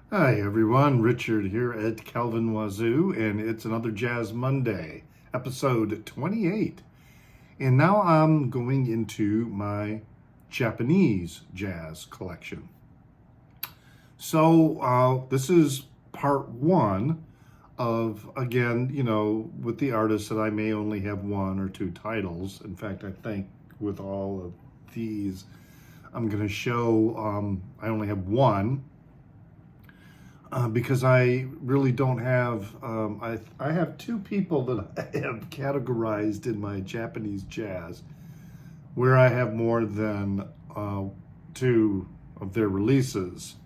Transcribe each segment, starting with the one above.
Hi everyone, Richard here at Calvin Wazoo, and it's another Jazz Monday, episode 28. And now I'm going into my Japanese jazz collection. So this is part one of, again, with the artists that I may only have one or two titles. In fact, I think with all of these, I'm going to show I only have one. Because I really don't have, I have two people that I have categorized in my Japanese jazz where I have more than two of their releases.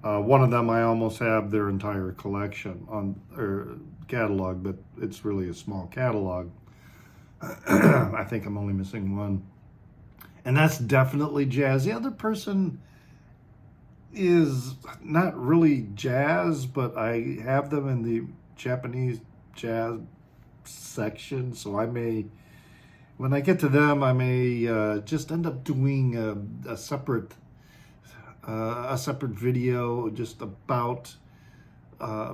One of them I almost have their entire collection on or catalog, but it's really a small catalog. I think I'm only missing one. And that's definitely jazz. The other person is not really jazz, but I have them in the Japanese jazz section, so I may, when I get to them, I may just end up doing a separate video just about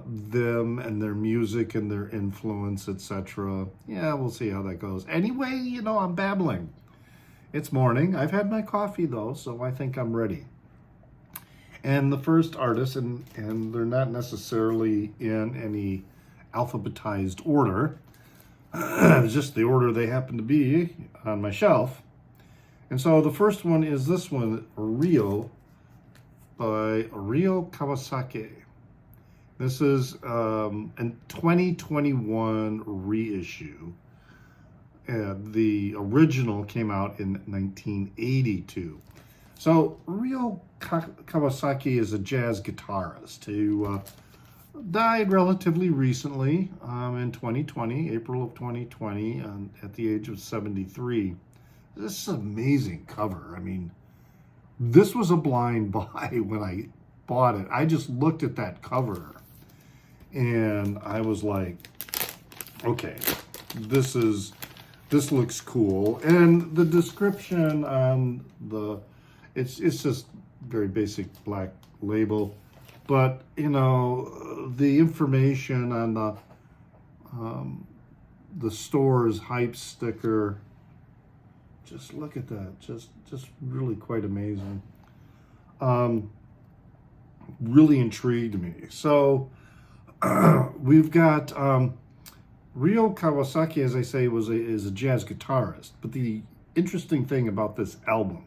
them and their music and their influence, etc. Yeah, we'll see how that goes. Anyway, I'm babbling. It's morning. I've had my coffee though, so I think I'm ready. And the first artist, and they're not necessarily in any alphabetized order, it's just the order they happen to be on my shelf. And so the first one is this one, Ryo, by Ryo Kawasaki. This is a 2021 reissue. The original came out in 1982. So Ryo Kawasaki is a jazz guitarist who died relatively recently in 2020, April of 2020, at the age of 73. This is an amazing cover. I mean, this was a blind buy when I bought it. I just looked at that cover and I was like, okay, this looks cool. And the description on it's just very basic black label, but the information on the store's hype sticker, just look at that, just really quite amazing. Really intrigued me. So we've got Ryo Kawasaki, as I say, is a jazz guitarist, but the interesting thing about this album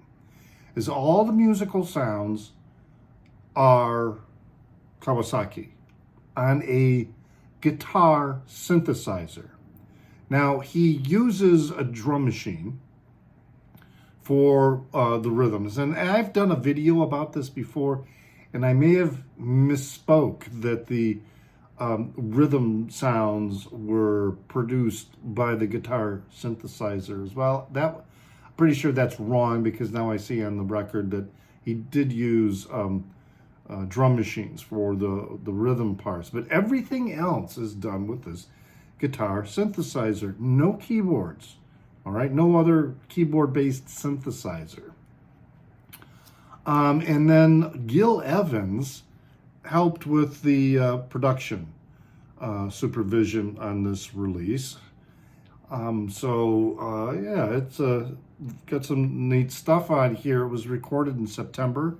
is all the musical sounds are Kawasaki on a guitar synthesizer. Now, he uses a drum machine for the rhythms. And I've done a video about this before, and I may have misspoke that the rhythm sounds were produced by the guitar synthesizers. Well, pretty sure that's wrong, because now I see on the record that he did use drum machines for the rhythm parts, but everything else is done with this guitar synthesizer. No keyboards, all right? No other keyboard-based synthesizer. And then Gil Evans helped with the production supervision on this release. Yeah, it's got some neat stuff on here. It was recorded in September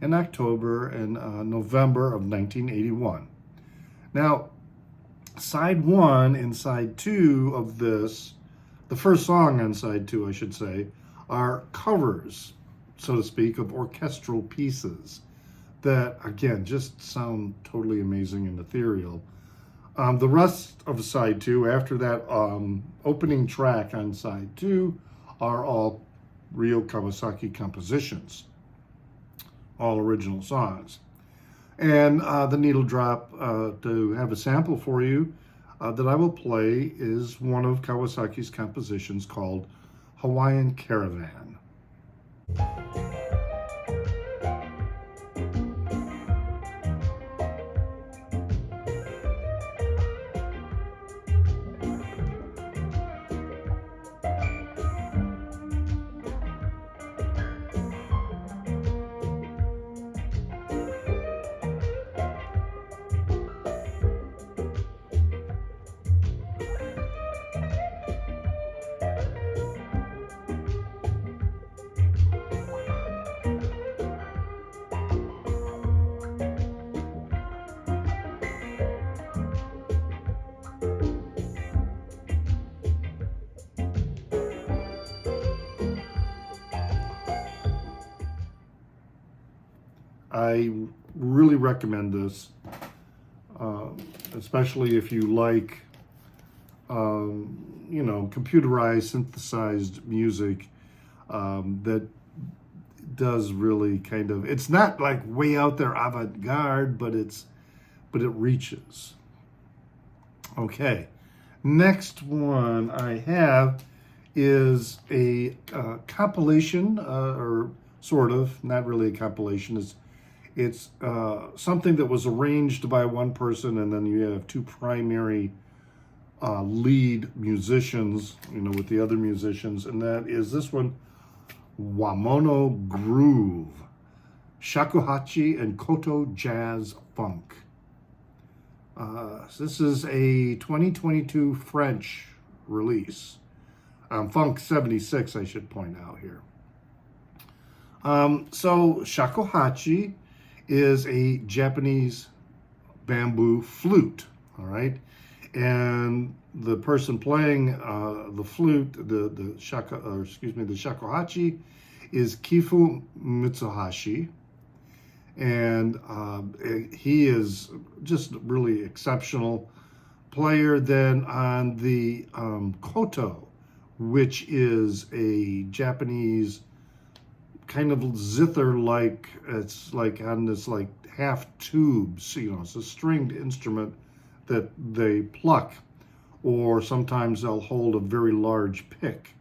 and October and November of 1981. Now, side one and side two of this, the first song on side two, I should say, are covers, so to speak, of orchestral pieces that, again, just sound totally amazing and ethereal. The rest of side two, after that opening track on side two, are all Ryo Kawasaki compositions, all original songs. And the needle drop to have a sample for you that I will play is one of Kawasaki's compositions called Hawaiian Caravan. I really recommend this, especially if you like, you know, computerized, synthesized music that does really kind of, it's not like way out there avant-garde, but it reaches. Okay, next one I have is a compilation, or sort of, not really a compilation. It's something that was arranged by one person, and then you have two primary lead musicians, you know, with the other musicians, and that is this one, Wamono Groove, Shakuhachi and Koto Jazz Funk. This is a 2022 French release. Funk 76, I should point out here. So Shakuhachi is a Japanese bamboo flute, all right? And the person playing the flute, the shakuhachi, is Kifu Mitsuhashi, and he is just really exceptional player. Then on the Koto, which is a Japanese kind of zither-like, it's like on this like half tubes, you know, it's a stringed instrument that they pluck, or sometimes they'll hold a very large pick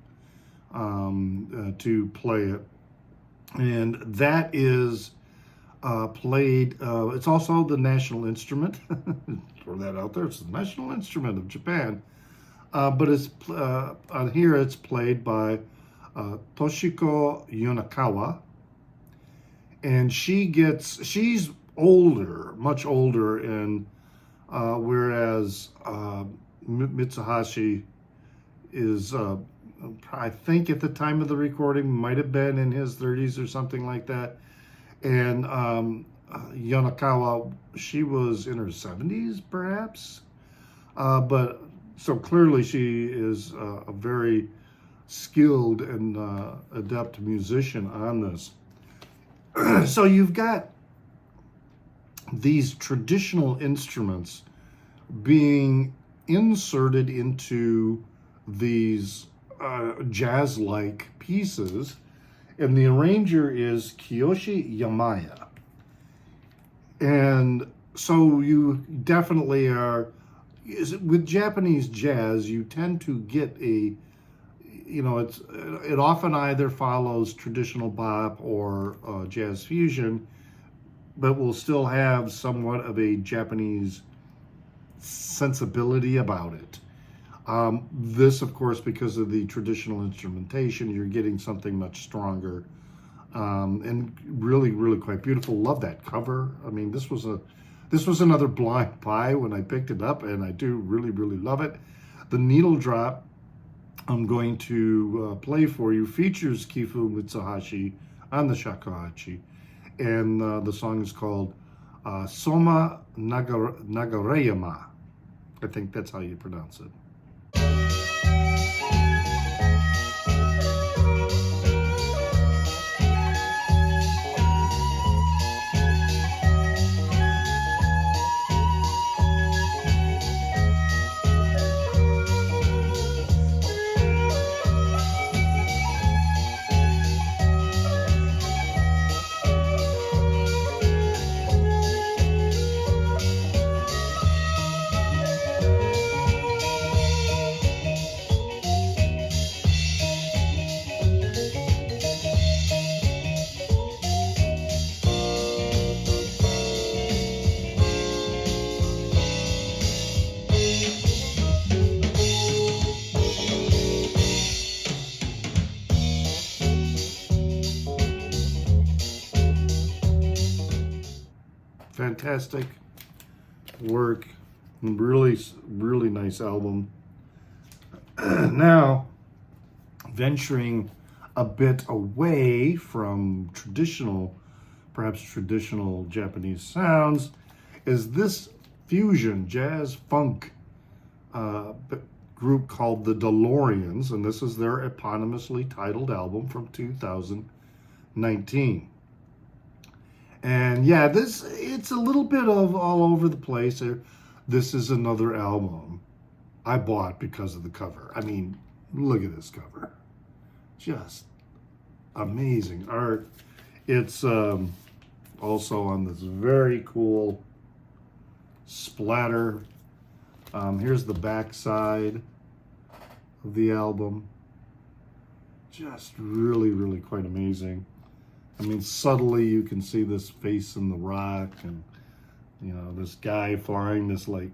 to play it. And that is played, it's also the national instrument. Throw that out there, it's the national instrument of Japan. But it's on here it's played by Toshiko Yonakawa. And she's older, much older, and whereas Mitsuhashi is, I think at the time of the recording, might have been in his 30s or something like that. And Yonakawa, she was in her 70s, perhaps. But so clearly she is a very skilled and adept musician on this. So you've got these traditional instruments being inserted into these jazz-like pieces, and the arranger is Kiyoshi Yamaya. And so you definitely are, with Japanese jazz, you tend to get a, you know, it often either follows traditional bop or jazz fusion, but will still have somewhat of a Japanese sensibility about it. This, of course, because of the traditional instrumentation, you're getting something much stronger, and really, really quite beautiful. Love that cover. I mean, this was another blind buy when I picked it up, and I do really, really love it. The needle drop I'm going to play for you features Kifu Mitsuhashi on the shakuhachi, and the song is called Soma Nagareyama. I think that's how you pronounce it. Fantastic work, really, really nice album. Now, venturing a bit away from perhaps traditional Japanese sounds, is this fusion jazz funk group called the Lorians, and this is their eponymously titled album from 2019. And yeah, it's a little bit of all over the place. This is another album I bought because of the cover. I mean, look at this cover. Just amazing art. It's also on this very cool splatter. Here's the back side of the album. Just really, really quite amazing. I mean, subtly you can see this face in the rock, and you know, this guy flying this like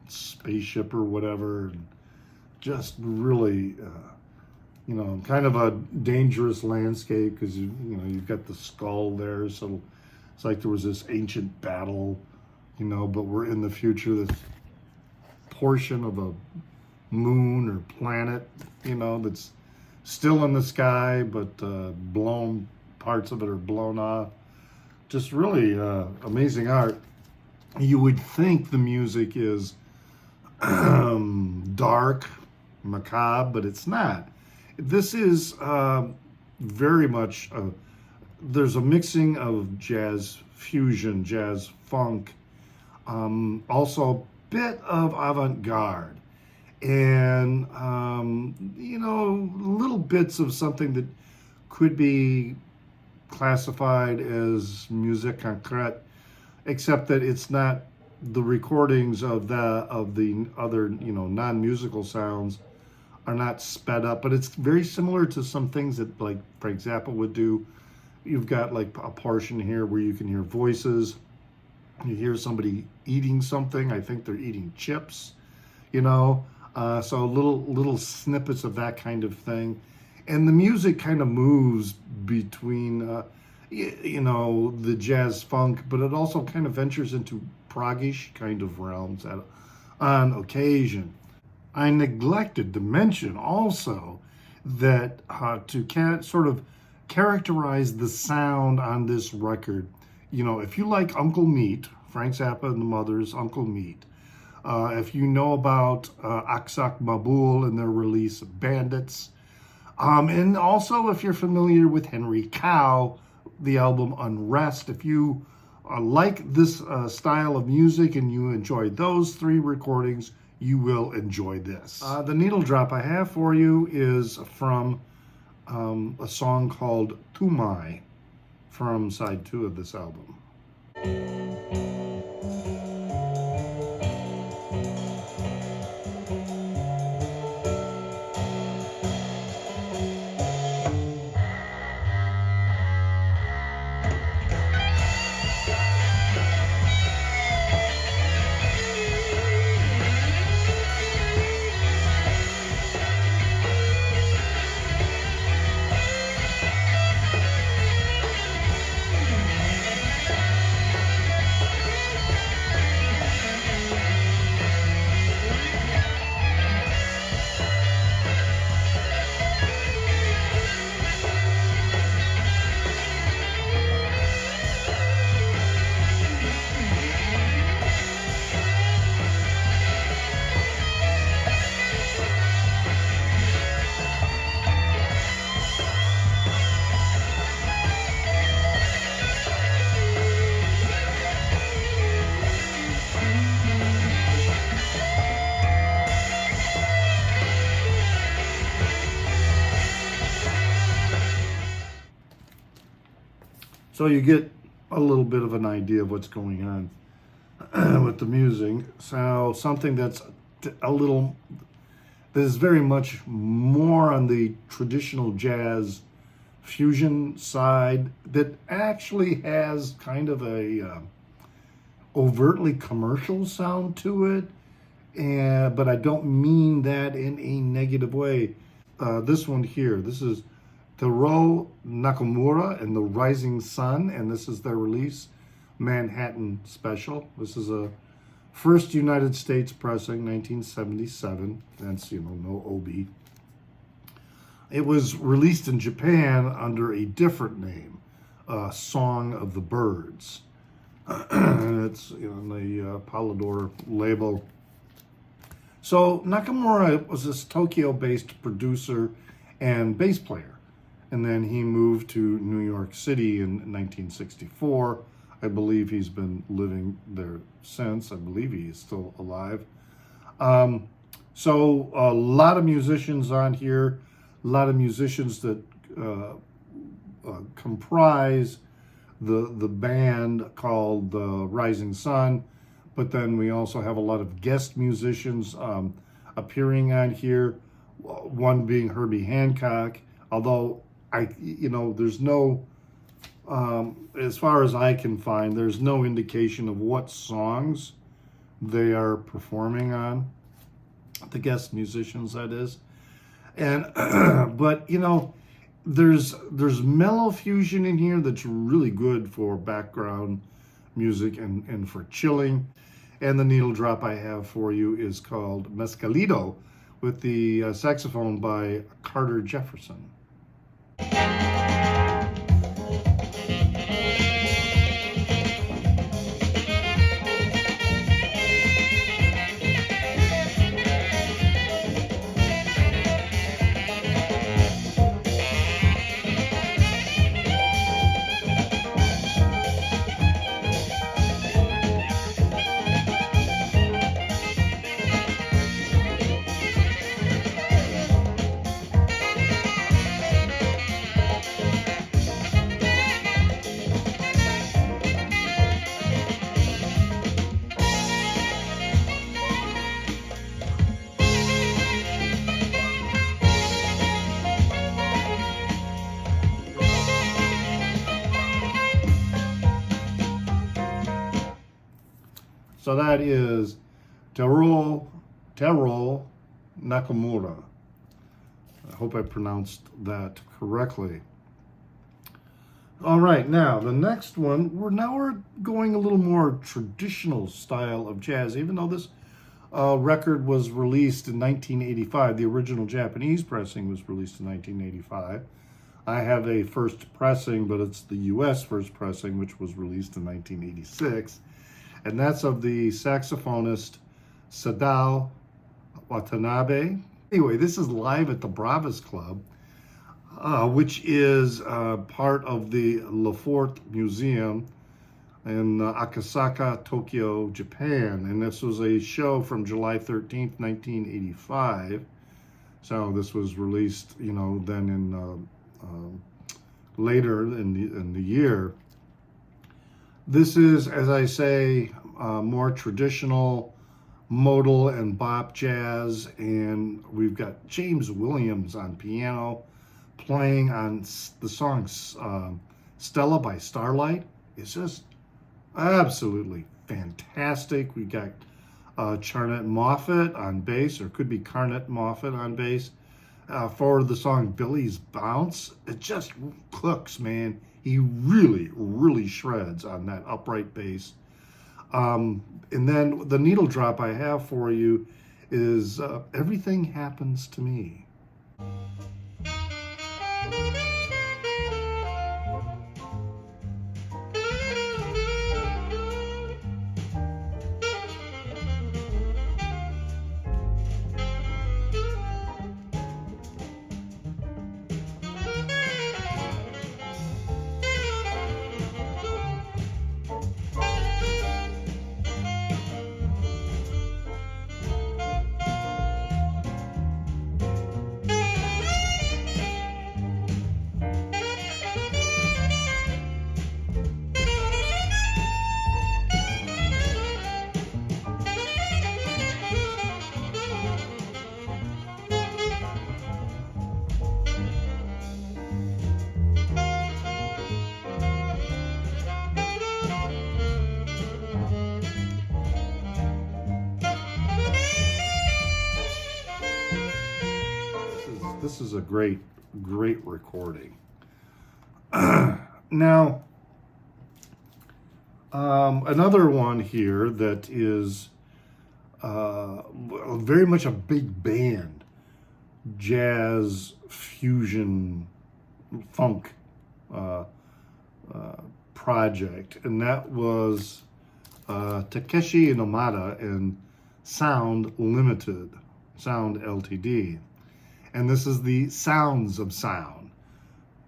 spaceship or whatever, and just really you know, kind of a dangerous landscape, because you know, you've got the skull there, so it's like there was this ancient battle, you know, but we're in the future. This portion of a moon or planet, you know, that's still in the sky, but parts of it are blown off. Just really amazing art. You would think the music is dark, macabre, but it's not. This is very much, there's a mixing of jazz fusion, jazz funk, also a bit of avant-garde, and you know, little bits of something that could be classified as musique concrète, except that it's not. The recordings of the other, you know, non-musical sounds are not sped up, but it's very similar to some things that, like, Frank Zappa would do. You've got like a portion here where you can hear voices. You hear somebody eating something. I think they're eating chips, you know. So little snippets of that kind of thing, and the music kind of moves between, you know, the jazz funk, but it also kind of ventures into proggish kind of realms on occasion. I neglected to mention also that to sort of characterize the sound on this record, you know, if you like Uncle Meat, Frank Zappa and the Mothers' Uncle Meat, if you know about Aksak Mabul and their release Bandits, and also if you're familiar with Henry Cow, the album Unrest, if you like this style of music and you enjoy those three recordings, you will enjoy this. The needle drop I have for you is from a song called Tumai from side 2 of this album. So you get a little bit of an idea of what's going on with the music. So something that is very much more on the traditional jazz fusion side, that actually has kind of a overtly commercial sound to it. But I don't mean that in a negative way. This one here, this is Teruo Nakamura and the Rising Sun, and this is their release, Manhattan Special. This is a first United States pressing, 1977. That's, you know, no OB. It was released in Japan under a different name, Song of the Birds. And it's, you know, on the Polydor label. So Nakamura was this Tokyo-based producer and bass player. and then he moved to New York City in 1964. I believe he's been living there since. I believe he is still alive. So a lot of musicians on here, a lot of musicians that comprise the band called Rising Sun, but then we also have a lot of guest musicians appearing on here. One being Herbie Hancock, although there's no, as far as I can find, there's no indication of what songs they are performing on, the guest musicians, that is. And but there's mellow fusion in here that's really good for background music and for chilling. And the needle drop I have for you is called Mescalito, with the saxophone by Carter Jefferson. So that is Teruo Nakamura. I hope I pronounced that correctly. All right, now the next one, we're going a little more traditional style of jazz, even though this record was released in 1985. The original Japanese pressing was released in 1985. I have a first pressing, but it's the US first pressing, which was released in 1986. And that's of the saxophonist Sadao Watanabe. Anyway, this is live at the Bravas Club, which is part of the Lefort Museum in Akasaka, Tokyo, Japan. And this was a show from July 13th, 1985. So this was released, then in later in the year. This is, as I say, more traditional modal and bop jazz, and we've got James Williams on piano playing on the song Stella by Starlight. It's just absolutely fantastic. We got Charnett Moffat on bass, or could be Carnett Moffat on bass, for the song Billy's Bounce. It just cooks, man. He really, really shreds on that upright bass. And then the needle drop I have for you is Everything Happens to Me. This is a great recording. Now, another one here that is very much a big band, jazz, fusion, funk project, and that was Takeshi Inomata and Sound L.T.D. And this is the Sounds of Sound.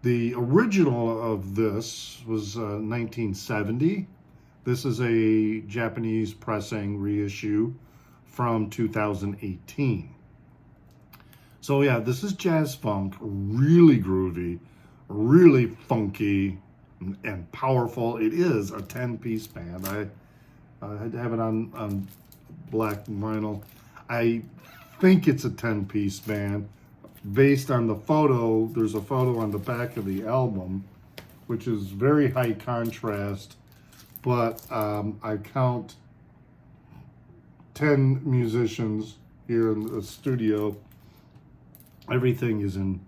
The original of this was 1970. This is a Japanese pressing reissue from 2018. So yeah, this is jazz funk, really groovy, really funky, and powerful. It is a 10-piece band. I have it on black vinyl. I think it's a 10-piece band. Based on the photo, there's a photo on the back of the album, which is very high contrast, but I count 10 musicians here in the studio. Everything is in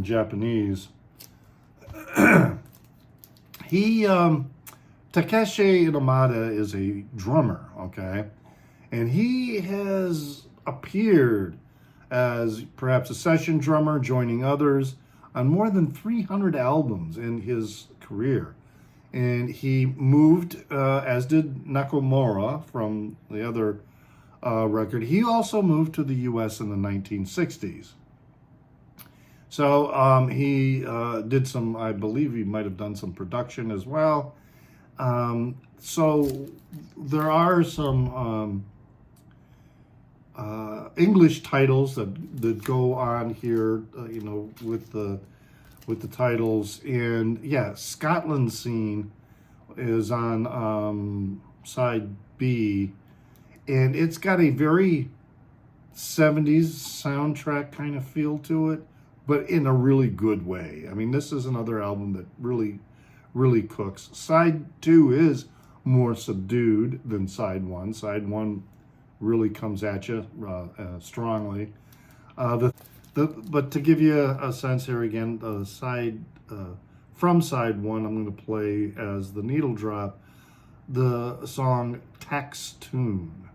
Japanese. Takeshi Inomata is a drummer, okay? And he has appeared as perhaps a session drummer, joining others on more than 300 albums in his career. And he moved, as did Nakamura from the other record. He also moved to the U.S. in the 1960s. So he did some, I believe he might have done some production as well. So there are some English titles that go on here, you know, with the titles. And yeah, Scotland Scene is on side B, and it's got a very 70s soundtrack kind of feel to it, but in a really good way. I mean, this is another album that really cooks. Side 2 is more subdued than side 1. Side 1 really comes at you strongly. But to give you a sense here again, from side 1, I'm going to play as the needle drop the song Tax Tune.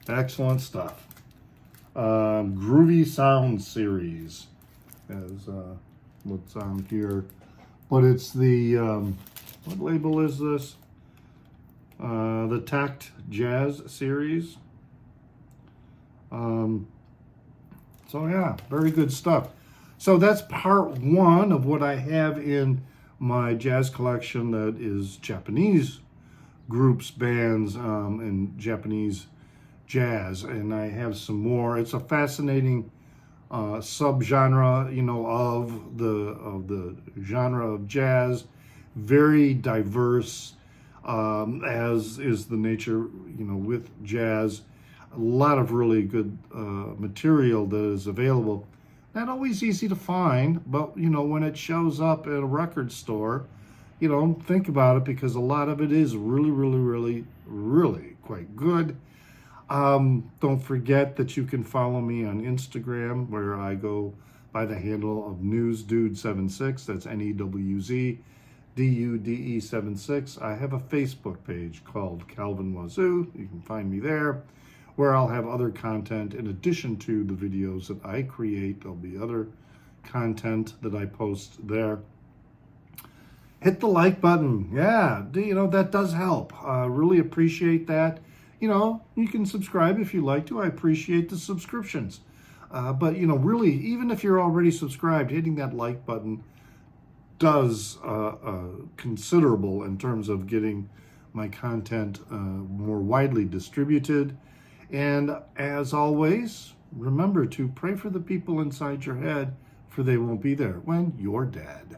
Excellent stuff. Groovy Sound Series is what's on here. But it's the, what label is this? The Tact Jazz Series. So yeah, very good stuff. So that's part 1 of what I have in my jazz collection that is Japanese groups, bands, and Japanese jazz, and I have some more. It's a fascinating subgenre, you know, of the genre of jazz. Very diverse, as is the nature, you know, with jazz. A lot of really good material that is available. Not always easy to find, but you know, when it shows up at a record store, you know, think about it, because a lot of it is really quite good. Don't forget that you can follow me on Instagram, where I go by the handle of NewsDude76. That's NEWZDUDE76. I have a Facebook page called Calvin Wazoo. You can find me there, where I'll have other content in addition to the videos that I create. There'll be other content that I post there. Hit the like button. Yeah, you know, that does help. Really appreciate that. You know, you can subscribe if you like to. I appreciate the subscriptions. But, you know, really, even if you're already subscribed, hitting that like button does considerable in terms of getting my content more widely distributed. And as always, remember to pray for the people inside your head, for they won't be there when you're dead.